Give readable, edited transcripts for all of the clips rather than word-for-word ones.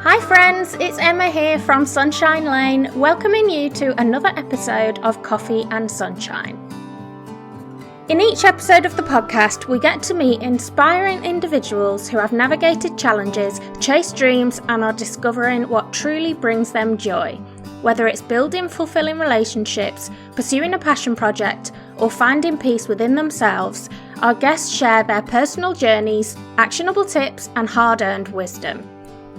Hi friends, it's Emma here from Sunshine Lane, welcoming you to another episode of Coffee and Sunshine. In each episode of the podcast, we get to meet inspiring individuals who have navigated challenges, chased dreams, and are discovering what truly brings them joy. Whether it's building fulfilling relationships, pursuing a passion project, or finding peace within themselves, our guests share their personal journeys, actionable tips, and hard-earned wisdom.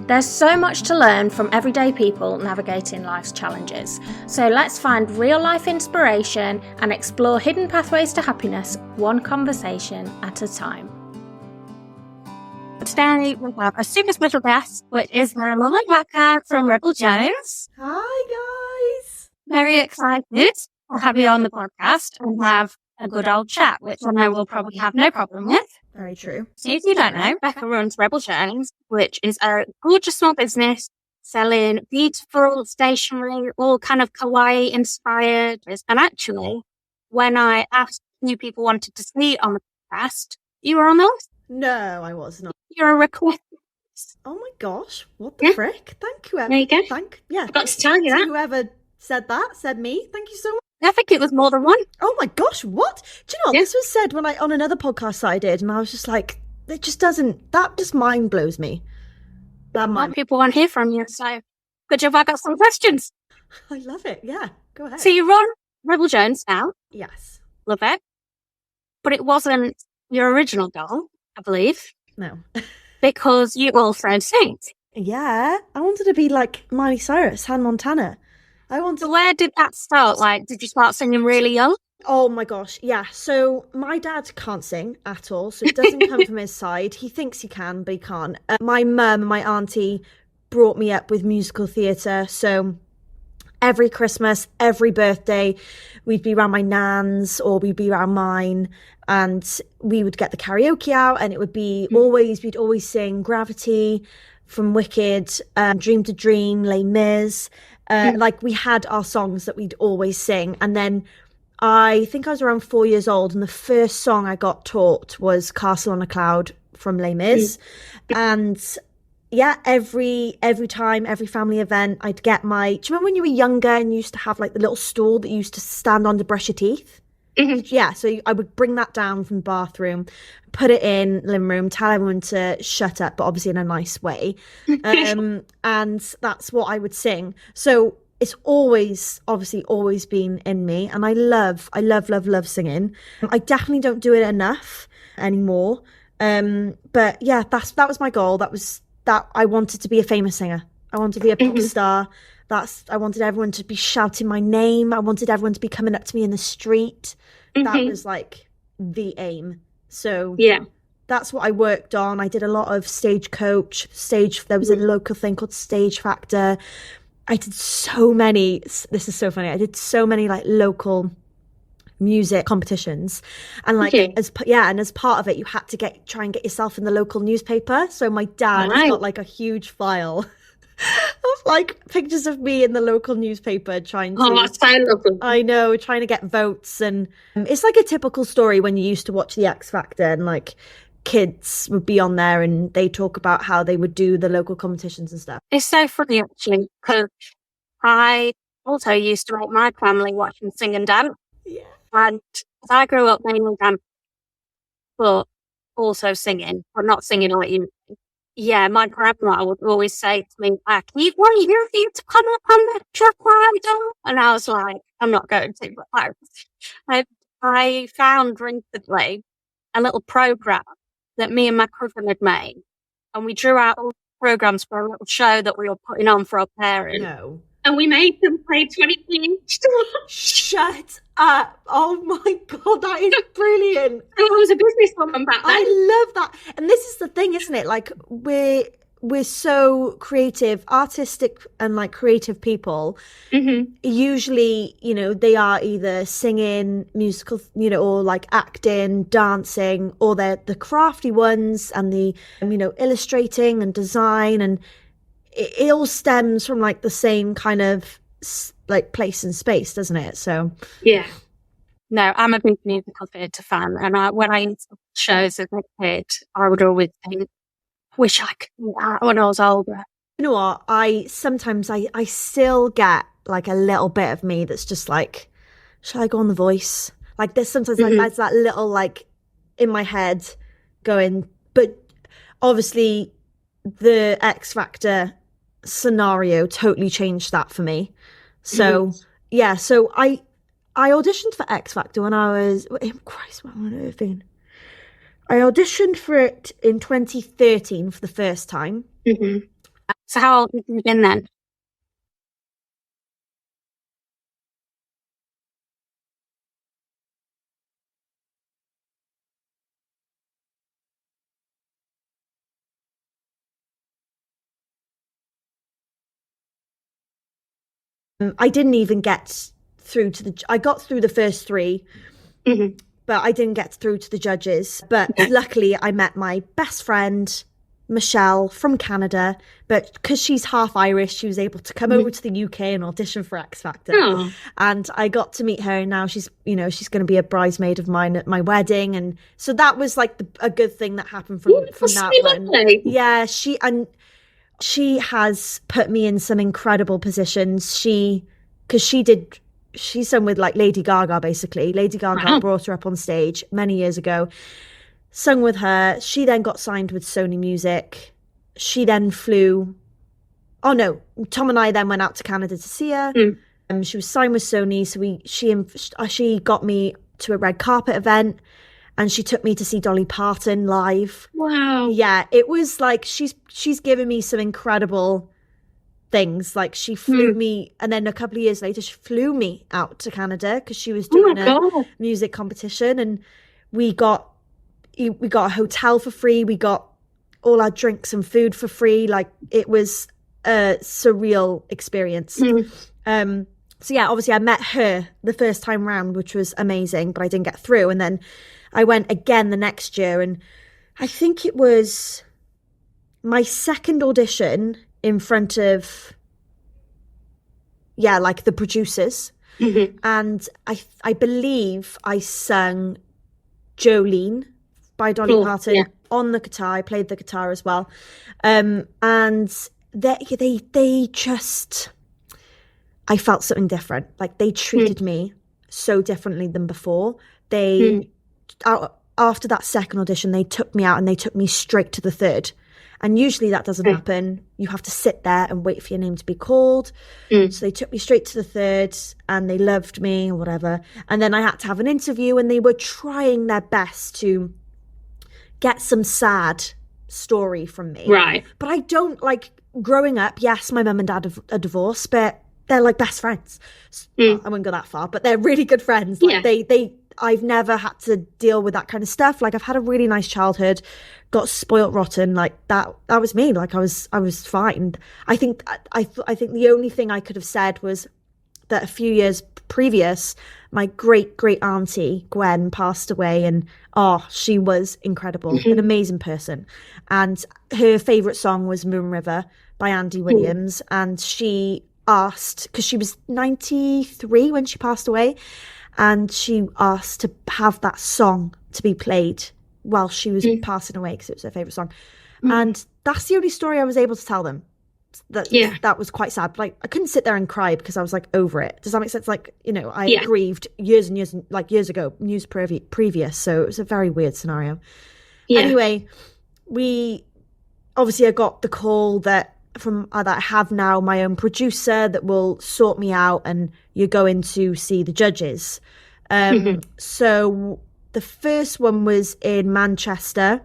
There's so much to learn from everyday people navigating life's challenges. So let's find real-life inspiration and explore hidden pathways to happiness, one conversation at a time. Today we have a super special guest, which is my mum and Becca from Rebel Jones. Hi guys! Very excited to have you on the podcast and have a good old chat, which I know we'll probably have no problem with. Very true. So if you don't know, Becca runs Rebel Jones, which is a gorgeous small business selling beautiful stationery, all kind of kawaii-inspired. And actually, when I asked new people wanted to see on the podcast, you were on the list. No, I was not. You're a request. Oh my gosh, what the frick? Thank you, Emma. There you go. Yeah. I got to tell you that. Whoever said that, said me. Thank you so much. I think it was more than one. Oh my gosh, what? Do you know what? Yeah. This was said when on another podcast I did, and I was just like, that just mind blows me. That More mind. people want to hear from you, so good job. I got some questions. I love it. Yeah, go ahead. So you run Rebel Jones now. Yes. Love it. But it wasn't your original goal, I believe, No. because you also sing. Yeah, I wanted to be like Miley Cyrus, Hannah Montana. So where did that start? Like, did you start singing really young? Oh my gosh, yeah. So my dad can't sing at all, so it doesn't come from his side. He thinks he can, but he can't. My mum and my auntie brought me up with musical theatre, so every Christmas, every birthday, we'd be around my nan's or we'd be around mine, and we would get the karaoke out, and it would be we'd always sing Gravity from Wicked, Dream to Dream, Les Mis. Like we had our songs that we'd always sing. And then I think I was around 4 years old, and the first song I got taught was Castle on a Cloud from Les Mis. And yeah, every time, every family event, I'd get do you remember when you were younger and you used to have like the little stool that you used to stand on to brush your teeth? Yeah, so I would bring that down from the bathroom, put it in the living room, tell everyone to shut up, but obviously in a nice way. And that's what I would sing. So it's always been in me. And I love singing. I definitely don't do it enough anymore. But yeah, that was my goal. That I wanted to be a famous singer. I wanted to be a pop star. I wanted everyone to be shouting my name. I wanted everyone to be coming up to me in the street. That was like the aim. So Yeah. that's what I worked on. I did a lot of stagecoach, there was a local thing called Stage Factor. I did so many, this is so funny, I did so many like local music competitions, and like as part of it you had to try and get yourself in the local newspaper. So my dad has got like a huge file of like pictures of me in the local newspaper trying to get votes. And it's like a typical story when you used to watch the X Factor, and like kids would be on there and they talk about how they would do the local competitions and stuff. It's so funny actually, because I also used to make my family watch and sing and dance. Yeah. And I grew up mainly dancing, but also singing, but not singing like you. Yeah, my grandma would always say to me, I keep wanting you to come up on the truck idol. And I was like, I'm not going to. But I found recently a little program that me and my cousin had made. And we drew out all the programs for a little show that we were putting on for our parents. No. And we made them play 20 each. Shut up. Oh my God, that is brilliant. I was a businesswoman back then. I love that. And this is the thing, isn't it? Like we're so creative, artistic and like creative people. Usually, you know, they are either singing, musical, you know, or like acting, dancing, or they're the crafty ones and the, you know, illustrating and design, and it all stems from like the same kind of like place and space, doesn't it? So yeah. No, I'm a big musical theatre fan, and when I used to shows as a kid, I would always think, wish I could do that when I was older. You know what? I still get like a little bit of me that's just like, shall I go on The Voice? Like there's sometimes like there's that little like in my head going, but obviously the X Factor scenario totally changed that for me. So yeah, so I auditioned for X Factor when I was, Christ, what on earth been? I auditioned for it in 2013 for the first time. So how old have you been then? I didn't even get through to I got through the first three, but I didn't get through to the judges. But luckily I met my best friend, Michelle, from Canada, but because she's half Irish, she was able to come over to the UK and audition for X Factor. And I got to meet her, and now she's going to be a bridesmaid of mine at my wedding. And so that was like a good thing that happened from that one. Lovely. Yeah, she has put me in some incredible positions. She's sung with like Lady Gaga, basically. Lady Gaga brought her up on stage many years ago, sung with her. She then got signed with Sony Music. She then flew. Oh no, Tom and I then went out to Canada to see her. She was signed with Sony, so she got me to a red carpet event. And she took me to see Dolly Parton live. Wow. Yeah, it was like she's given me some incredible things. Like she flew me, and then a couple of years later, she flew me out to Canada because she was doing a music competition, and we got a hotel for free. We got all our drinks and food for free. Like it was a surreal experience. So yeah, obviously I met her the first time round, which was amazing, but I didn't get through. And then I went again the next year, and I think it was my second audition in front of, like the producers. And I believe I sung Jolene by Dolly Parton on the guitar. I played the guitar as well. And they just, I felt something different. Like they treated me so differently than before. After that second audition, they took me out and they took me straight to the third. And usually that doesn't happen. You have to sit there and wait for your name to be called. So they took me straight to the third, and they loved me or whatever. And then I had to have an interview, and they were trying their best to get some sad story from me. Right. But I don't, like, growing up, yes, my mum and dad are divorced, but they're like best friends. I wouldn't go that far, but they're really good friends. Like I've never had to deal with that kind of stuff. Like I've had a really nice childhood, got spoilt rotten. Like that was me. Like I was fine. I think the only thing I could have said was that a few years previous, my great auntie Gwen passed away, and she was incredible, an amazing person. And her favourite song was Moon River by Andy Williams, and she asked, because she was 93 when she passed away, and she asked to have that song to be played while she was passing away because it was her favourite song. And that's the only story I was able to tell them. That was quite sad. Like I couldn't sit there and cry because I was like over it. Does that make sense? Like, I grieved years and years, like years ago, news previous. So it was a very weird scenario. Anyway, I got the call that I have now my own producer that will sort me out, and you're going to see the judges. So the first one was in Manchester,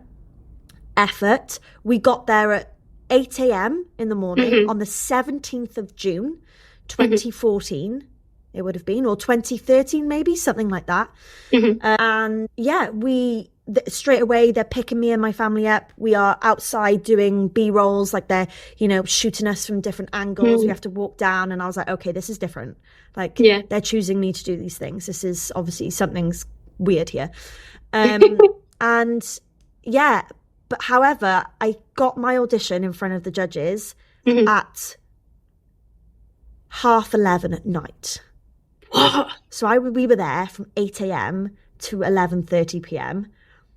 Effort. We got there at 8 a.m. in the morning on the 17th of June, 2014. It would have been, or 2013 maybe, something like that. And straight away they're picking me and my family up. We are outside doing B-rolls, like they're shooting us from different angles. We have to walk down, and I was like, okay, this is different. Like they're choosing me to do these things. This is obviously something's weird here. But however, I got my audition in front of the judges at 11:30 at night. So we were there from 8 a.m. to 11:30 p.m.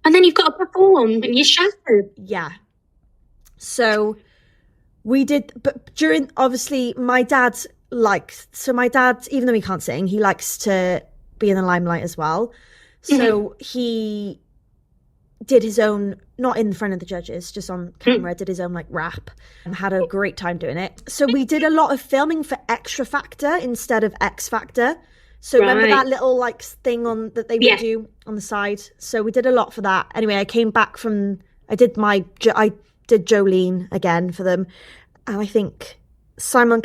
And then you've got to perform, and you're shattered. Yeah. So We did, but during, obviously, my dad, even though he can't sing, he likes to be in the limelight as well. So he did his own, not in front of the judges, just on camera, did his own like rap, and had a great time doing it. So we did a lot of filming for Extra Factor instead of X Factor. So remember that little like thing on that they would do on the side? So we did a lot for that. Anyway, I came back from, I did Jolene again for them. And I think Simon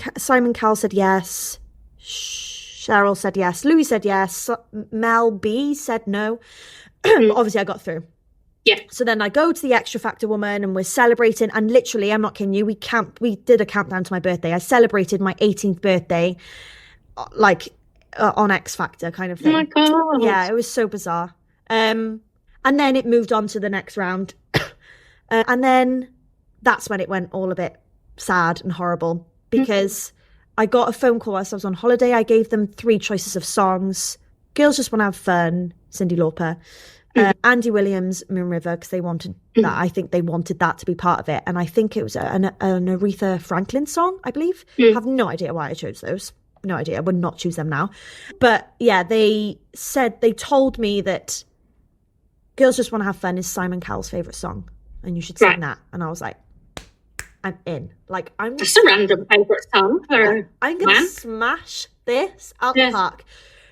Cowell said yes. Cheryl said yes. Louis said yes. Mel B said no. But obviously I got through. Yeah. So then I go to the Extra Factor woman and we're celebrating. And literally, I'm not kidding you, we did a countdown to my birthday. I celebrated my 18th birthday, on X Factor kind of thing. Oh my God. Yeah, it was so bizarre. And then it moved on to the next round. And then that's when it went all a bit sad and horrible, because I got a phone call whilst I was on holiday. I gave them 3 choices of songs. Girls Just Want to Have Fun, Cyndi Lauper. Andy Williams, Moon River, because they wanted that. I think they wanted that to be part of it. And I think it was an Aretha Franklin song, I believe. I have no idea why I chose those. No idea. I would not choose them now. But yeah, they told me that Girls Just Want to Have Fun is Simon Cowell's favourite song, and you should sing that. And I was like, I'm in. Like, I'm just a random favourite song. I'm going to smash this out the park.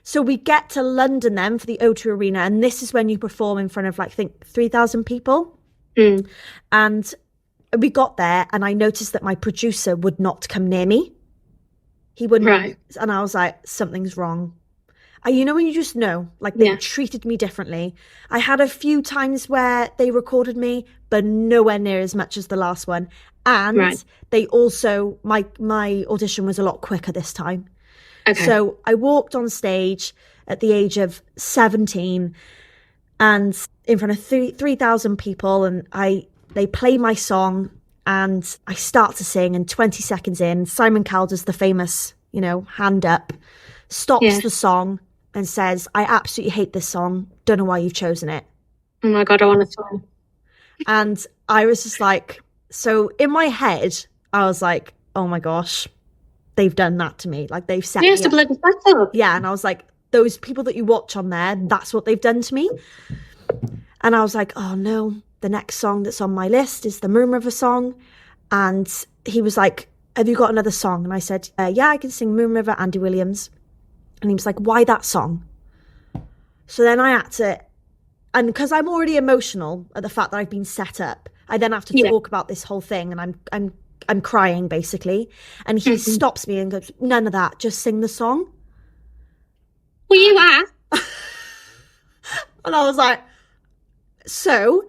So we get to London then for the O2 Arena, and this is when you perform in front of, like, I think 3,000 people. And we got there, and I noticed that my producer would not come near me. He wouldn't. Right. And I was like, something's wrong. You know when you just know, like, they treated me differently. I had a few times where they recorded me, but nowhere near as much as the last one. And they also, my audition was a lot quicker this time. Okay. So I walked on stage at the age of 17 and in front of 3,000 people, and they play my song and I start to sing, and 20 seconds in, Simon Cowell does the famous, hand up, stops the song and says, I absolutely hate this song. Don't know why you've chosen it. Oh my God, I want to song. And I was just like, so in my head, I was like, oh my gosh, they've done that to me. Like, they've set me up. Yeah, and I was like, those people that you watch on there, that's what they've done to me. And I was like, oh no, the next song that's on my list is the Moon River song. And he was like, have you got another song? And I said, yeah, I can sing Moon River, Andy Williams. And he was like, why that song? So then I had to, and because I'm already emotional at the fact that I've been set up, I then have to talk about this whole thing, and I'm crying basically. And he stops me and goes, none of that, just sing the song. Well, you are. And I was like, so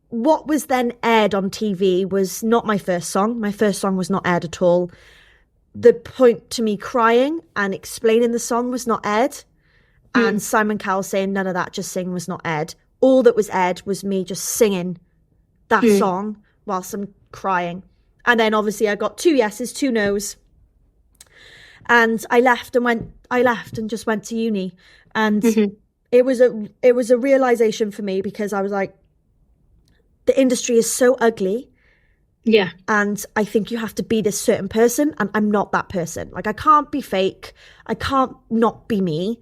what was then aired on TV was not my first song. My first song was not aired at all. The point to me crying and explaining the song was not aired. And Simon Cowell saying none of that, just sing, was not aired. All that was aired was me just singing that song whilst I'm crying. And then obviously I got 2 yeses, 2 nos. And I left and just went to uni. And it was a realization for me, because I was like, the industry is so ugly. Yeah. And I think you have to be this certain person, and I'm not that person. Like, I can't be fake. I can't not be me.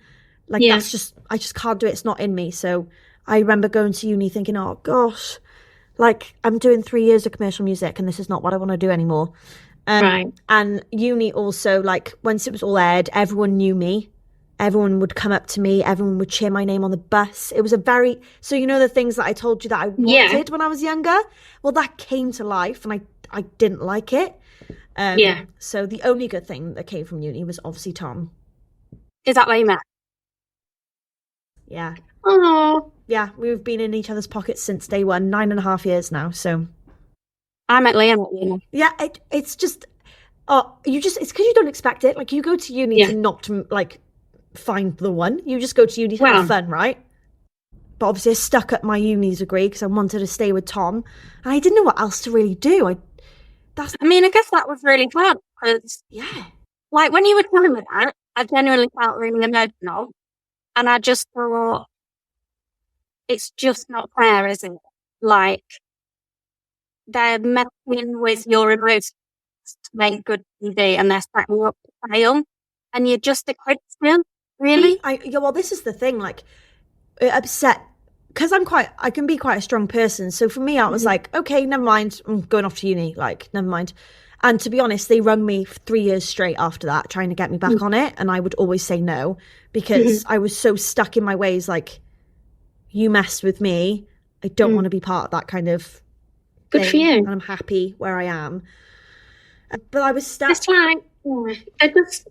Like, that's just, I just can't do it. It's not in me. So I remember going to uni thinking, oh gosh, like, I'm doing 3 years of commercial music and this is not what I want to do anymore. And uni also, like, once it was all aired, everyone knew me. Everyone would come up to me. Everyone would cheer my name on the bus. It was so the things that I told you that I wanted when I was younger, well, that came to life, and I didn't like it. So the only good thing that came from uni was obviously Tom. Is that where you met? Yeah. Oh. Yeah, we've been in each other's pockets since day one, 9.5 years now, so. I met Liam at uni. Yeah, it's just, it's because you don't expect it. Like, you go to uni to not, like, find the one. You just go to uni to have fun, right? But obviously I stuck at my uni degree because I wanted to stay with Tom, and I didn't know what else to really do. I guess that was really fun, because like, when you were telling me that, I genuinely felt really emotional, and I just thought, it's just not fair, is it? Like, they're messing with your emotions to make good TV and they're setting you up to fail, and you're just a Christian, really? Well, this is the thing, like, it upset, because I can be quite a strong person. So for me, I was like, okay, never mind, I'm going off to uni, like, never mind. And to be honest, they rung me for 3 years straight after that, trying to get me back on it. And I would always say no, because I was so stuck in my ways, like, you messed with me. I don't want to be part of that kind of Good thing, for you. and I'm happy where I am. But I was stuck. It's like, they're just,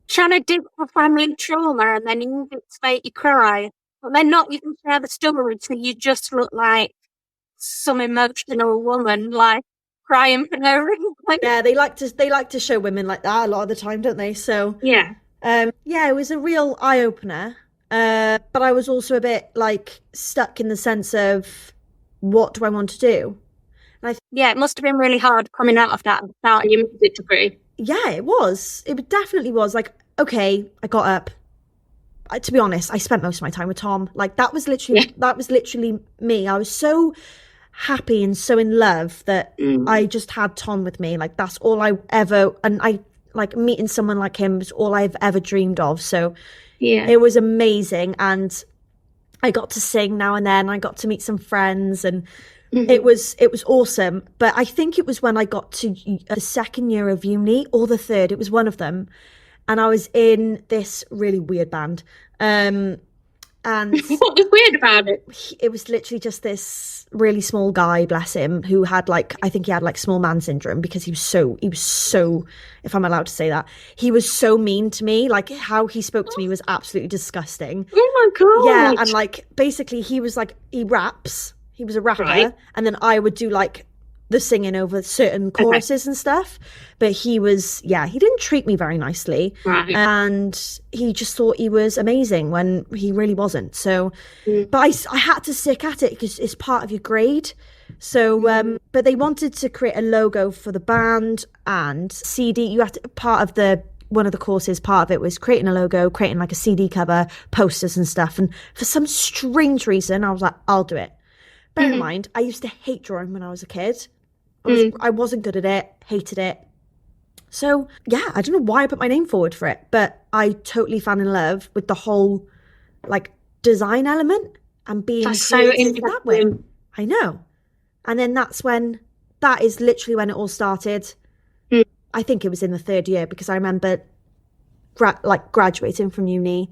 trying to dig for family trauma and then use it to make you cry. But then not even share the story, so you just look like some emotional woman, like, crying for no reason. Yeah, they like to show women like that a lot of the time, don't they? So yeah, it was a real eye-opener. But I was also a bit like stuck in the sense of, what do I want to do? And it must have been really hard coming out of that without your music degree. Yeah, it was. It definitely was. Like, okay, I got up. To be honest, I spent most of my time with Tom. Like, that was literally me. I was so happy and so in love that I just had Tom with me. Like, that's all I ever, and I, like, meeting someone like him was all I've ever dreamed of. So it was amazing. And I got to sing now and then. I got to meet some friends, and it was awesome. But I think it was when I got to the second year of uni, or the third, it was one of them. And I was in this really weird band. And what was weird about it? It was literally just this really small guy, bless him, who had, like, I think he had, like, small man syndrome, because he was so, if I'm allowed to say that, he was so mean to me. Like, how he spoke to me was absolutely disgusting. Oh my God. Yeah, and, like, basically he was like, he was a rapper, Right. and then I would do, like, the singing over certain choruses and stuff. But he didn't treat me very nicely. Right. And he just thought he was amazing when he really wasn't. So, but I had to stick at it because it's part of your grade. So, but they wanted to create a logo for the band and CD. You had to, one of the courses, part of it was creating a logo, creating like a CD cover, posters and stuff. And for some strange reason, I was like, I'll do it. Bear in mind, I used to hate drawing when I was a kid. I wasn't good at it, hated it. So, yeah, I don't know why I put my name forward for it, but I totally fell in love with the whole, like, design element and being creative that way. I know. And then that is literally when it all started. I think it was in the third year, because I remember graduating from uni,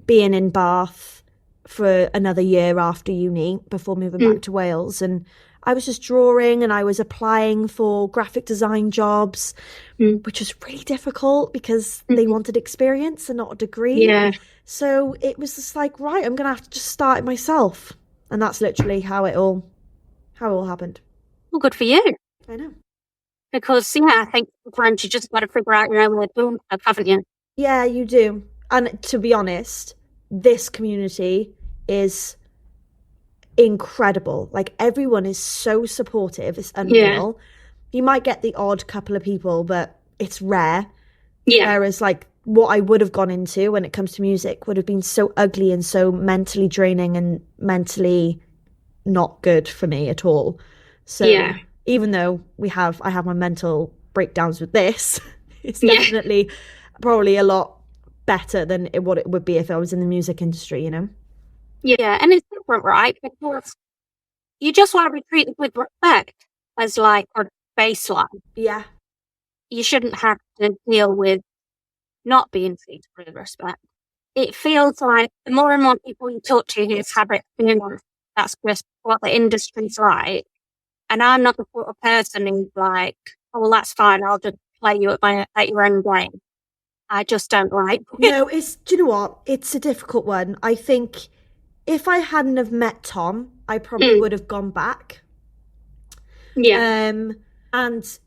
being in Bath for another year after uni before moving back to Wales, and I was just drawing and I was applying for graphic design jobs, which was really difficult because they wanted experience and not a degree. Yeah. So it was just like, right, I'm going to have to just start it myself. And that's literally how it all happened. Well, good for you. I know. Because, I think sometimes you just got to figure out your own way of doing stuff, haven't you? Yeah, you do. And to be honest, this community is incredible. Like, everyone is so supportive. It's unreal. You might get the odd couple of people, but it's rare. Whereas, like, what I would have gone into when it comes to music would have been so ugly and so mentally draining and mentally not good for me at all. So even though I have my mental breakdowns with this, it's definitely probably a lot better than what it would be if I was in the music industry, you know? Yeah, and it's different, right? Because you just want to be treated with respect as, like, a baseline. Yeah. You shouldn't have to deal with not being treated with respect. It feels like the more and more people you talk to who have experience, that's just what the industry's like. And I'm not the sort of person who's like, oh, well, that's fine, I'll just play you at your own game. I just don't like it. No, do you know what? It's a difficult one. I think if I hadn't have met Tom, I probably would have gone back. Yeah. And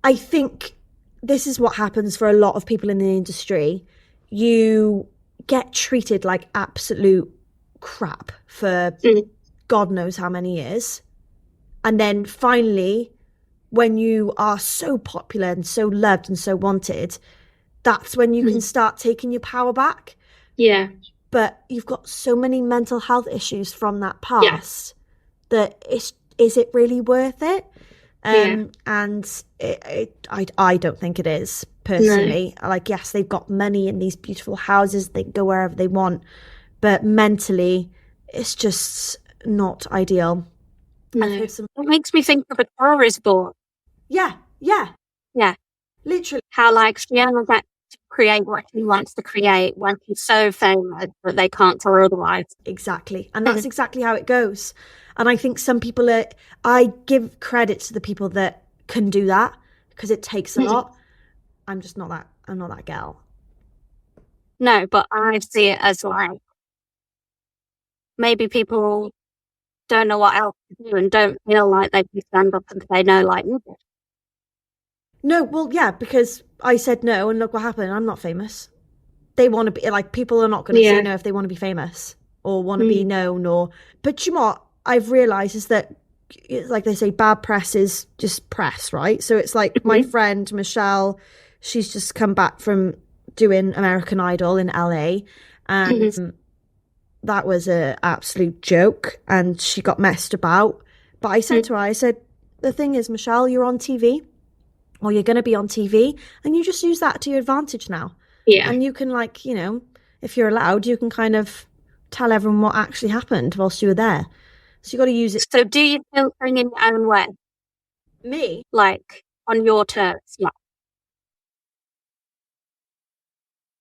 I think this is what happens for a lot of people in the industry. You get treated like absolute crap for God knows how many years. And then finally, when you are so popular and so loved and so wanted, that's when you can start taking your power back. Yeah. But you've got so many mental health issues from that past that is it really worth it? And I don't think it is, personally. Like, yes, they've got money in these beautiful houses, they can go wherever they want, but mentally it's just not ideal. I've heard some... It makes me think of A Star Is Born. Yeah. Literally. How, like, she only gets to create what she wants to create when she's so famous that they can't tell her otherwise. Exactly. And that's exactly how it goes. And I think some people I give credit to the people that can do that, because it takes a lot. I'm not that girl. No, but I see it as, like, maybe people don't know what else to do and don't feel like they can stand up and say no, like you did. No, well, yeah, because I said no, and look what happened. I'm not famous. They want to be, like, people are not going to say no if they want to be famous or want to be known. But you know what I've realised is that, like they say, bad press is just press, right? So it's like my friend Michelle, she's just come back from doing American Idol in LA, and that was an absolute joke, and she got messed about. But I said to her, I said, the thing is, Michelle, you're on TV, or you're going to be on TV, and you just use that to your advantage now. Yeah. And you can, like, you know, if you're allowed, you can kind of tell everyone what actually happened whilst you were there. So you got to use it. So do you still sing in your own way? Me? Like, on your terms? Yeah.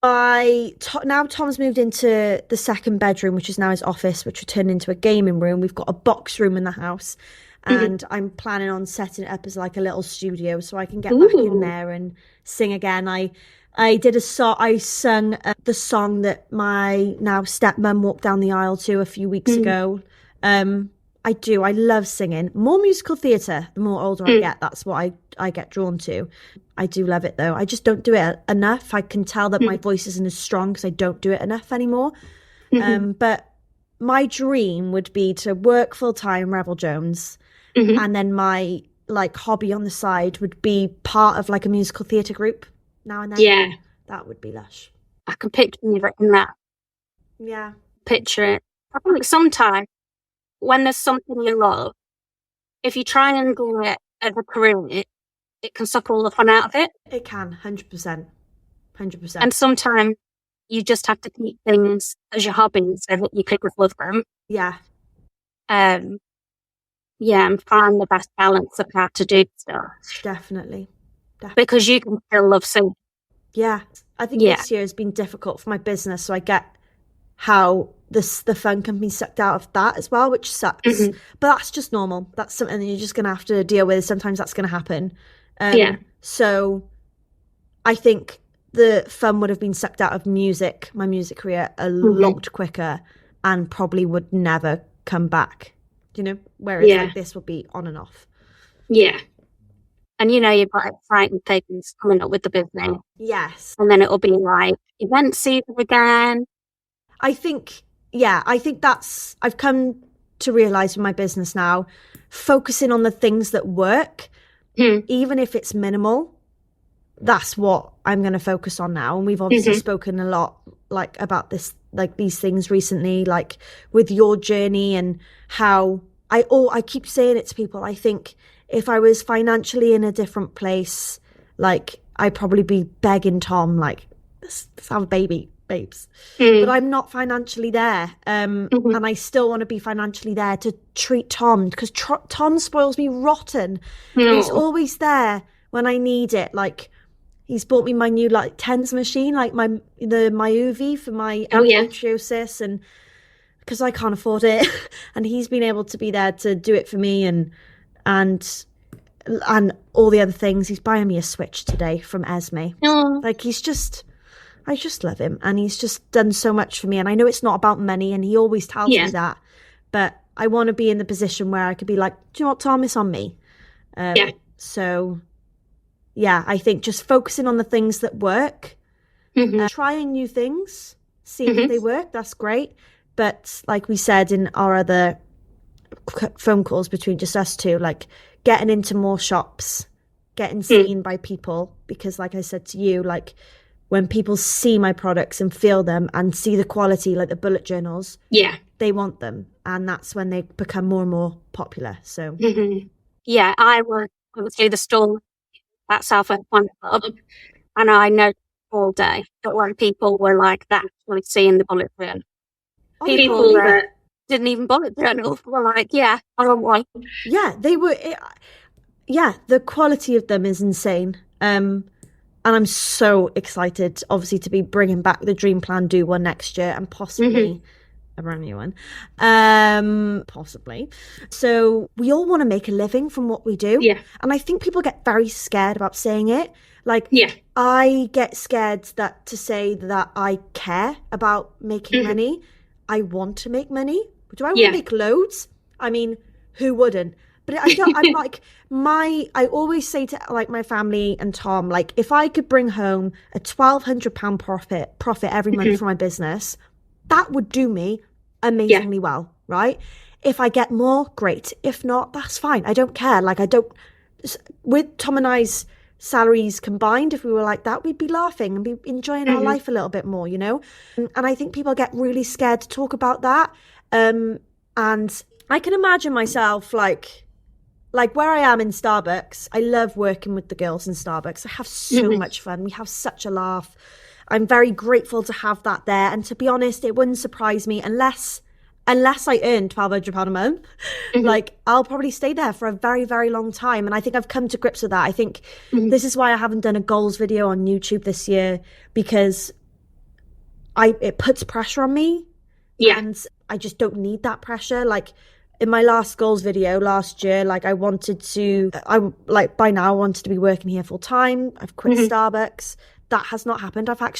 Now Tom's moved into the second bedroom, which is now his office, which will turn into a gaming room. We've got a box room in the house, and I'm planning on setting it up as like a little studio so I can get back in there and sing again. I did I sung the song that my now stepmom walked down the aisle to a few weeks ago. I love singing. More musical theatre, the more older I get, that's what I get drawn to. I do love it, though. I just don't do it enough. I can tell that my voice isn't as strong because I don't do it enough anymore. But my dream would be to work full-time Rebel Jones, and then my, like, hobby on the side would be part of, like, a musical theatre group now and then. Yeah. That would be lush. I can picture you in that. Yeah. Picture it. I think sometimes when there's something you love, if you try and do it as a career, it can suck all the fun out of it. It can, 100%. 100%. And sometimes you just have to keep things as your hobbies so that you could love them. Yeah. Yeah, and find the best balance of how to do stuff. Definitely. Because you can still love singing. Yeah. I think this year has been difficult for my business, so I get how the fun can be sucked out of that as well, which sucks. But that's just normal. That's something that you're just going to have to deal with. Sometimes that's going to happen. So I think the fun would have been sucked out of my music career, a lot quicker, and probably would never come back. You know, whereas like this will be on and off. Yeah. And you know, you've got exciting things coming up with the business. Yes. And then it'll be like event season again. I think I've come to realise in my business now, focusing on the things that work, even if it's minimal, that's what I'm going to focus on now. And we've obviously spoken a lot, like, about this, like, these things recently, like with your journey, and how I keep saying it to people. I think if I was financially in a different place, like, I'd probably be begging Tom, like, let's have a baby, babes. But I'm not financially there. And I still want to be financially there to treat Tom, because Tom spoils me rotten. He's always there when I need it. Like, he's bought me my new, like, TENS machine, like the Myuvi for my endometriosis, and because I can't afford it. And he's been able to be there to do it for me, and all the other things. He's buying me a Switch today from Esme. Like, I just love him, and he's just done so much for me. And I know it's not about money, and he always tells me that, but I want to be in the position where I could be like, do you know what, Tom, it's on me. So yeah, I think just focusing on the things that work, trying new things, seeing if they work, that's great. But like we said in our other phone calls between just us two, like, getting into more shops, getting seen by people, because like I said to you, like, when people see my products and feel them and see the quality, like the bullet journals, they want them, and that's when they become more and more popular. So yeah, I was went to the stall at Southwest Wine Club, and I noticed all day that when people were like that, actually seeing the bullet journal, people that didn't even bullet journal were like, yeah, I don't want. Yeah, they were. Yeah, the quality of them is insane. And I'm so excited, obviously, to be bringing back the Dream Plan Do one next year and possibly a brand new one. Possibly. So we all want to make a living from what we do. Yeah. And I think people get very scared about saying it. Like, Yeah. I get scared to say that I care about making money. I want to make money. Do I want to make loads? I mean, who wouldn't? But I don't, I'm like, I always say to like my family and Tom, like, if I could bring home a £1,200 profit every month for my business, that would do me amazingly well, right? If I get more, great. If not, that's fine. I don't care. Like, with Tom and I's salaries combined, if we were like that, we'd be laughing and be enjoying our life a little bit more, you know? And I think people get really scared to talk about that. And I can imagine myself like where I am in Starbucks. I love working with the girls in Starbucks. I have so much fun. We have such a laugh. I'm very grateful to have that there. And to be honest, it wouldn't surprise me unless I earn £1,200 a month. Like, I'll probably stay there for a very, very long time. And I think I've come to grips with that. I think this is why I haven't done a goals video on YouTube this year, because it puts pressure on me. Yeah. And I just don't need that pressure. Like, in my last goals video last year, like, by now I wanted to be working here full time. I've quit Starbucks. That has not happened. I've had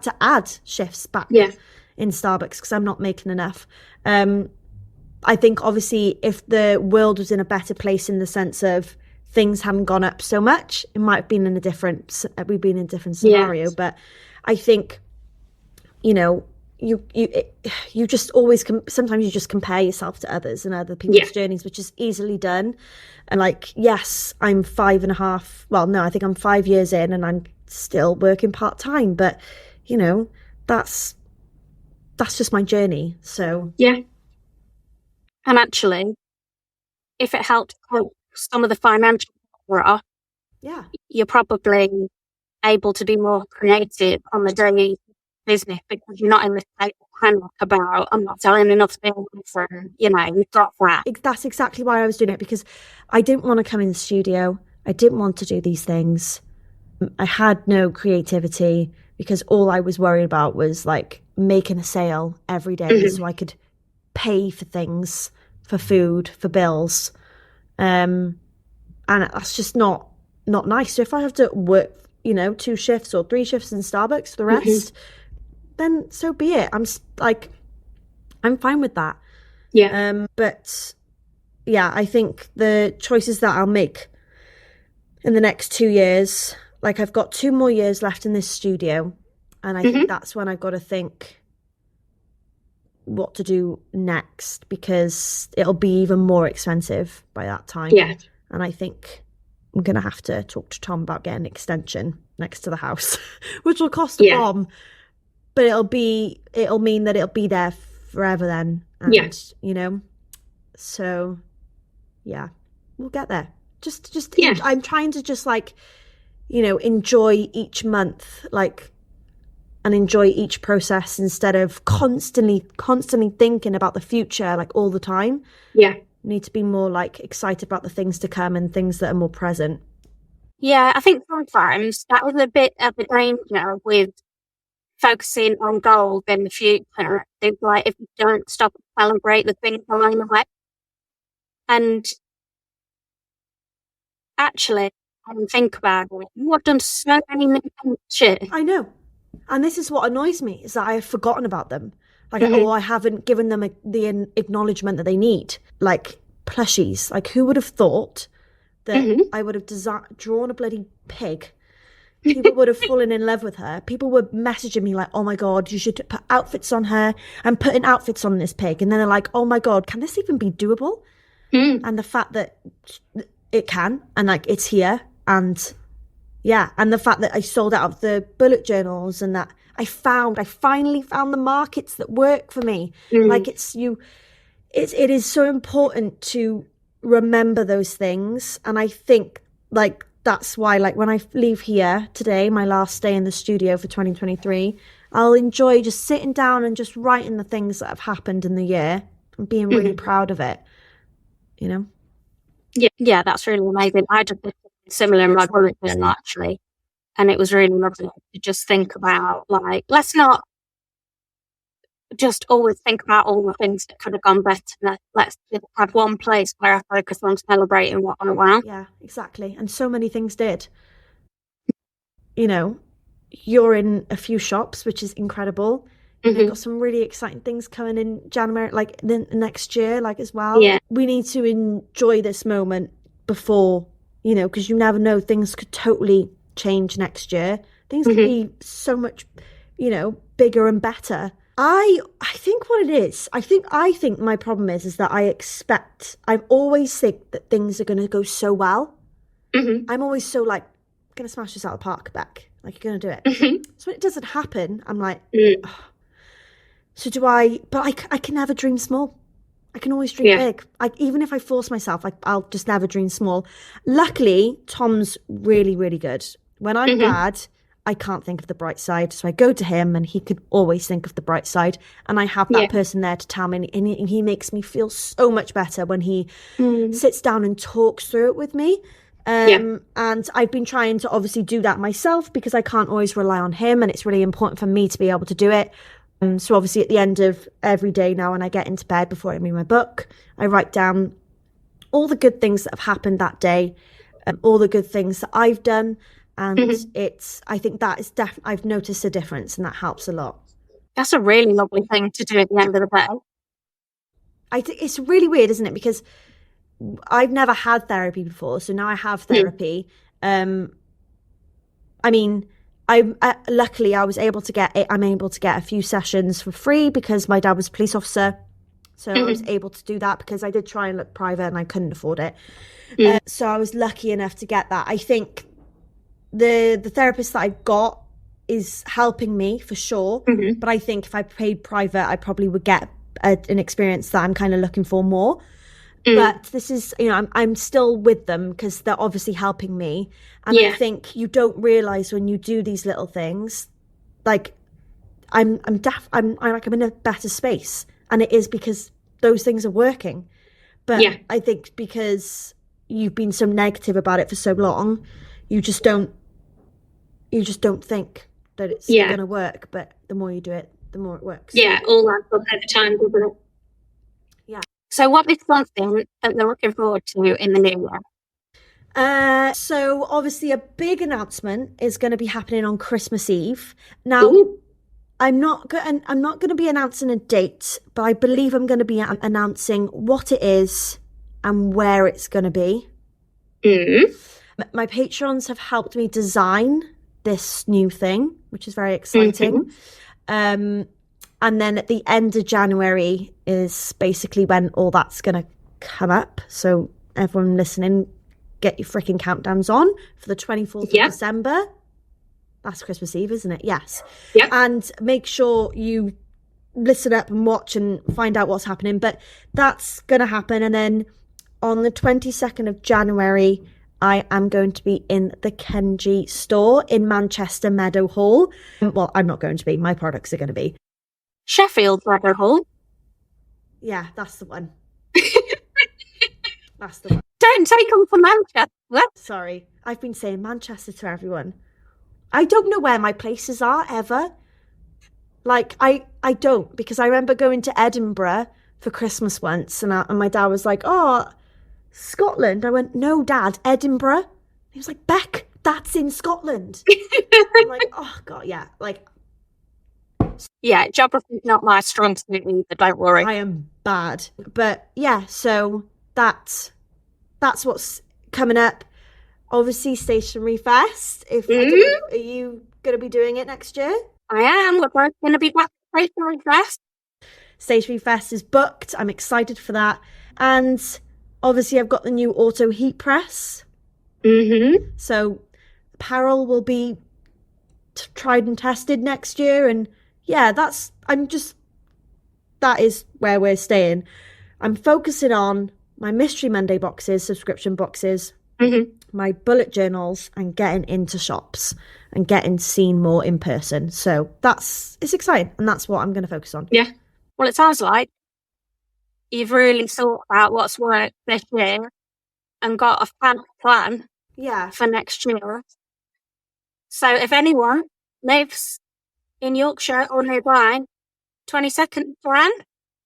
to add shifts back in Starbucks because I'm not making enough. I think obviously if the world was in a better place in the sense of things haven't gone up so much, it might have been we'd been in a different scenario. Yes. But I think, you know, you just always sometimes you just compare yourself to others and other people's journeys, which is easily done. And like, yes, I'm 5.5, well, no, I think I'm 5 years in and I'm still working part-time, but you know, that's just my journey. So yeah. And actually, if it helps cope some of the financial pressure, you're probably able to be more creative on the daily business because you're not in this state of panic about, I'm not selling enough things, and you know, you've got that. That's exactly why I was doing it, because I didn't want to come in the studio. I didn't want to do these things. I had no creativity because all I was worried about was like making a sale every day so I could pay for things, for food, for bills. And that's just not nice. So if I have to work, you know, 2 shifts or 3 shifts in Starbucks for the rest, then so be it. I'm fine with that. Yeah. But yeah, I think the choices that I'll make in the next 2 years, like I've got 2 more years left in this studio, and I think that's when I've got to think what to do next, because it'll be even more expensive by that time. Yeah. And I think I'm going to have to talk to Tom about getting an extension next to the house, which will cost a bomb, but it'll mean that it'll be there forever then. And, you know, so yeah, we'll get there. I'm trying to just like, you know, enjoy each month, like, and enjoy each process instead of constantly thinking about the future, like all the time. Yeah. Need to be more like excited about the things to come and things that are more present. Yeah, I think sometimes that was a bit of a danger with focusing on goals in the future. It's like if you don't stop and celebrate the things along the way. And actually, I didn't think about it. You have done so many shit. I know. And this is what annoys me, is that I have forgotten about them. Like, or I haven't given them the acknowledgement that they need. Like plushies. Like, who would have thought that I would have drawn a bloody pig? People would have fallen in love with her. People were messaging me like, oh my God, you should put outfits on her. I'm putting outfits on this pig. And then they're like, oh my God, can this even be doable? And the fact that it can, and like it's here, and yeah, and the fact that I sold out of the bullet journals, and that I finally found the markets that work for me. Like it is so important to remember those things. And I think like that's why, like, when I leave here today, my last day in the studio for 2023, I'll enjoy just sitting down and just writing the things that have happened in the year and being really proud of it, you know? Yeah, that's really amazing. I did similar in my bullet journal, actually. And it was really lovely to just think about, like, let's not just always think about all the things that could have gone better. Let's just have one place where I focus on celebrating what went well. Yeah, exactly. And so many things did. You know, you're in a few shops, which is incredible. We've got some really exciting things coming in January, like the next year, like as well. Yeah. We need to enjoy this moment before, you know, because you never know, things could totally change next year. Things could be so much, you know, bigger and better. I think what it is, I think my problem is that I always think that things are going to go so well. I'm always so like, I'm going to smash this out of the park, Beck. Like, you're going to do it. So when it doesn't happen, I'm like, oh. So but I can never dream small. I can always dream big. Even if I force myself, I'll just never dream small. Luckily, Tom's really, really good. When I'm bad, I can't think of the bright side. So I go to him and he could always think of the bright side. And I have that person there to tell me. And he makes me feel so much better when he sits down and talks through it with me. And I've been trying to obviously do that myself because I can't always rely on him. And it's really important for me to be able to do it. So obviously at the end of every day now, when I get into bed before I read my book, I write down all the good things that have happened that day, all the good things that I've done. And I think that is I've noticed a difference, and that helps a lot. That's a really lovely thing to do at the end of the day. I think it's really weird, isn't it? Because I've never had therapy before, so now I have therapy. I mean, luckily I'm able to get a few sessions for free because my dad was a police officer. So I was able to do that because I did try and look private and I couldn't afford it. So I was lucky enough to get that. I think the therapist that I've got is helping me for sure. But I think if I paid private, I probably would get an experience that I'm kind of looking for more. But this is, you know, I'm still with them because they're obviously helping me. And I think you don't realize when you do these little things, like I'm in a better space, and it is because those things are working. But I think because you've been so negative about it for so long, you just don't think that it's going to work. But the more you do it, the more it works. Yeah, all that stuff over time, doesn't it? Yeah. So what is something that you're looking forward to in the new year? So obviously a big announcement is going to be happening on Christmas Eve. Now, I'm not going to be announcing a date, but I believe I'm going to be announcing what it is and where it's going to be. My patrons have helped me design this new thing, which is very exciting. And then at the end of January is basically when all that's going to come up. So everyone listening, get your freaking countdowns on for the 24th of December. That's Christmas Eve, isn't it? Yes. Yep. And make sure you listen up and watch and find out what's happening. But that's going to happen. And then on the 22nd of January, I am going to be in the Kenji store in Manchester Meadowhall. Well, I'm not going to be. My products are going to be. Sheffield Meadowhall. Yeah, that's the one. That's the one. Don't take them for Manchester. Sorry, I've been saying Manchester to everyone. I don't know where my places are ever. Like, I don't, because I remember going to Edinburgh for Christmas once, and my dad was like, "Oh, Scotland." I went, "No, Dad, Edinburgh." He was like, "Beck, that's in Scotland." I'm like, "Oh God, yeah." Like, yeah, geography's not my strong suit either. Don't worry. I am bad, but yeah. So that's what's coming up. Obviously, Stationery Fest. I don't know, are you going to be doing it next year? I am. We're both going to be back at Stationery Fest. Stationery Fest is booked. I'm excited for that. And obviously, I've got the new auto heat press. So apparel will be tried and tested next year. And yeah, that is where we're staying. I'm focusing on my Mystery Monday boxes, subscription boxes, Mm-hmm. my bullet journals, and getting into shops and getting seen more in person. So it's exciting, and that's what I'm going to focus on. Yeah. Well, it sounds like you've really thought about what's worked this year and got a plan Yeah. for next year. So if anyone lives in Yorkshire or nearby, 22nd Jan,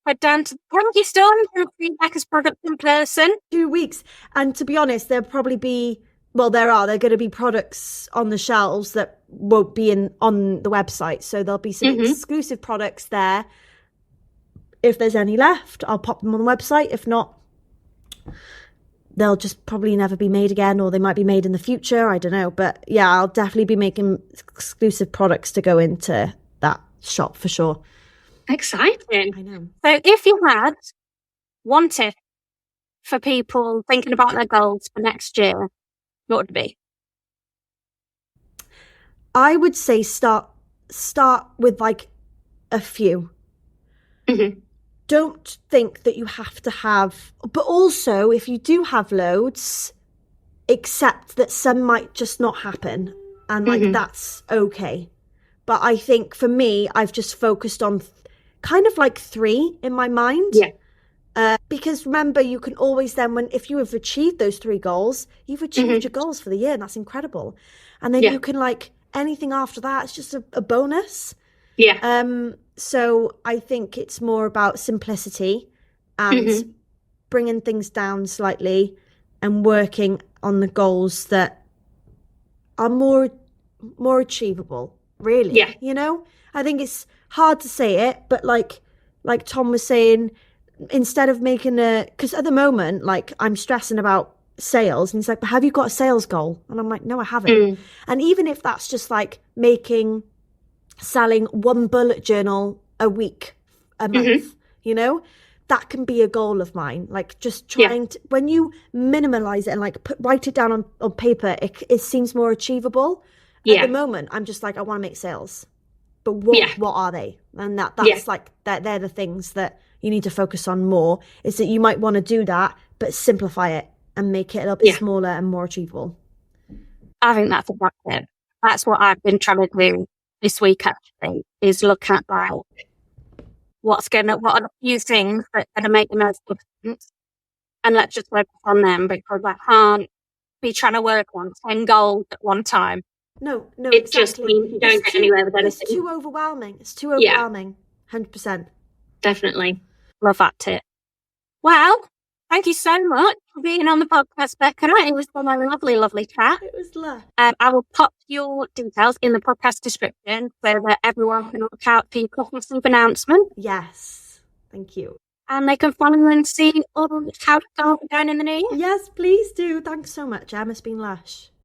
head down to the Punky Store and see Becca's product in person. 2 weeks. And to be honest, there'll probably be, there are going to be products on the shelves that won't be on the website. So there'll be some exclusive products there. If there's any left, I'll pop them on the website. If not, they'll just probably never be made again, or they might be made in the future. I don't know. But yeah, I'll definitely be making exclusive products to go into that shop for sure. Exciting. I know. So if you had one tip for people thinking about their goals for next year, what would it be? I would say start with like a few. Mm-hmm. Don't think that you have to have, but also if you do have loads, accept that some might just not happen, and like that's okay. But I think for me, I've just focused on kind of like 3 in my mind. Yeah. Because remember, you can always then, if you have achieved those 3 goals, you've achieved your goals for the year, and that's incredible. And then you can like anything after that, it's just a bonus. Yeah. So I think it's more about simplicity and bringing things down slightly and working on the goals that are more achievable, really. Yeah. You know, I think it's hard to say it, but like Tom was saying, instead of making because at the moment, like I'm stressing about sales, and he's like, but have you got a sales goal? And I'm like, no, I haven't. And even if that's just like selling 1 bullet journal a week, a month, you know, that can be a goal of mine. Like just trying to, when you minimalize it and like write it down on paper, it seems more achievable. At the moment, I'm just like, I want to make sales, but what are they? And that's like they're the things that you need to focus on more, is that you might want to do that, but simplify it and make it a little bit smaller and more achievable. I think that's effective. That's what I've been trying to do this week, actually, is look at like what are the few things that are going to make the most difference, and let's just focus on them, because I can't be trying to work on 10 goals at one time. No, it exactly. Just means you don't get anywhere with anything. It's too overwhelming. 100%. Definitely. Love that tip. Well, thank you so much for being on the podcast, Becca. It was a lovely, lovely chat. It was lovely. I will pop your details in the podcast description so that everyone can look out for your Christmas Eve announcement. Yes. Thank you. And they can follow and see all how it's going in the new year. Yes, please do. Thanks so much, Em. It's been lush.